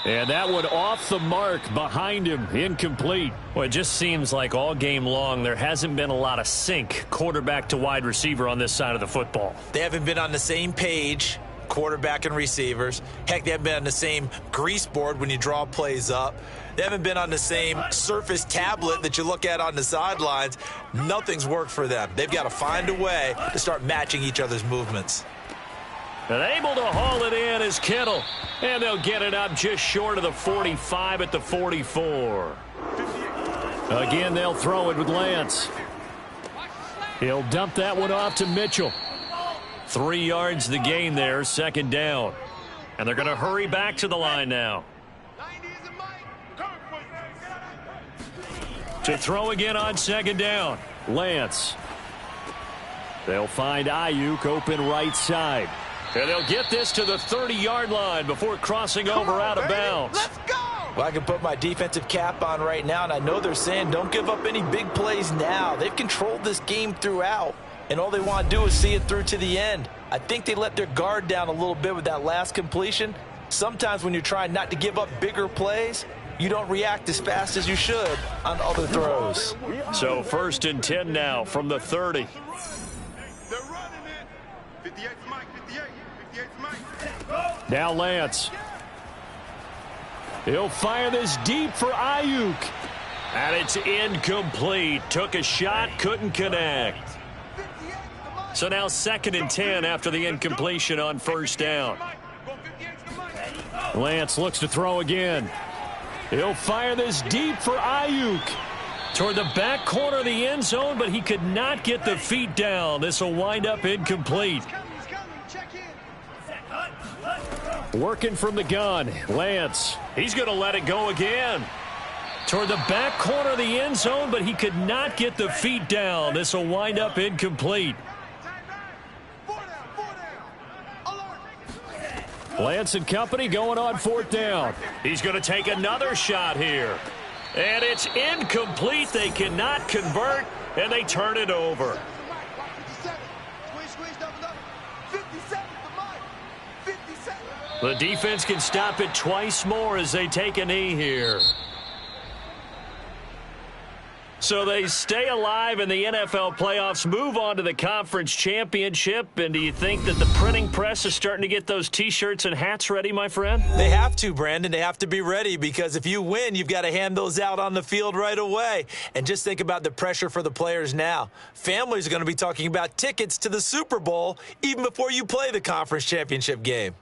And that one off the mark behind him, incomplete. Well, it just seems like all game long there hasn't been a lot of sync quarterback to wide receiver on this side of the football. They haven't been on the same page, quarterback and receivers. Heck, they haven't been on the same grease board when you draw plays up. They haven't been on the same Surface tablet that you look at on the sidelines. Nothing's worked for them. They've got to find a way to start matching each other's movements. And able to haul it in is Kittle. And they'll get it up just short of the 45 at the 44. Again, they'll throw it with Lance. He'll dump that one off to Mitchell. 3 yards the gain there, 2nd down. And they're going to hurry back to the line now. To throw again on 2nd down. Lance. They'll find Ayuk open right side. And they'll get this to the 30-yard line before crossing over out of bounds. Let's go! Well, I can put my defensive cap on right now, and I know they're saying don't give up any big plays now. They've controlled this game throughout, and all they want to do is see it through to the end. I think they let their guard down a little bit with that last completion. Sometimes when you're trying not to give up bigger plays, you don't react as fast as you should on other throws. So 1st and 10 now from the 30. They're running it. 58's Mike, 58. 58's Mike. Now Lance. He'll fire this deep for Ayuk. And it's incomplete. Took a shot, couldn't connect. So now 2nd and 10 after the incompletion on 1st down. Lance looks to throw again. He'll fire this deep for Ayuk. Toward the back corner of the end zone, but he could not get the feet down. This will wind up incomplete. Working from the gun, Lance. He's going to let it go again. Toward the back corner of the end zone, but he could not get the feet down. This will wind up incomplete. Lance and company going on 4th down. He's going to take another shot here. And it's incomplete. They cannot convert, and they turn it over. The defense can stop it twice more as they take a knee here. So they stay alive in the NFL playoffs, move on to the conference championship. And do you think that the printing press is starting to get those T-shirts and hats ready, my friend? They have to, Brandon. They have to be ready because if you win, you've got to hand those out on the field right away. And just think about the pressure for the players now. Families are going to be talking about tickets to the Super Bowl even before you play the conference championship game.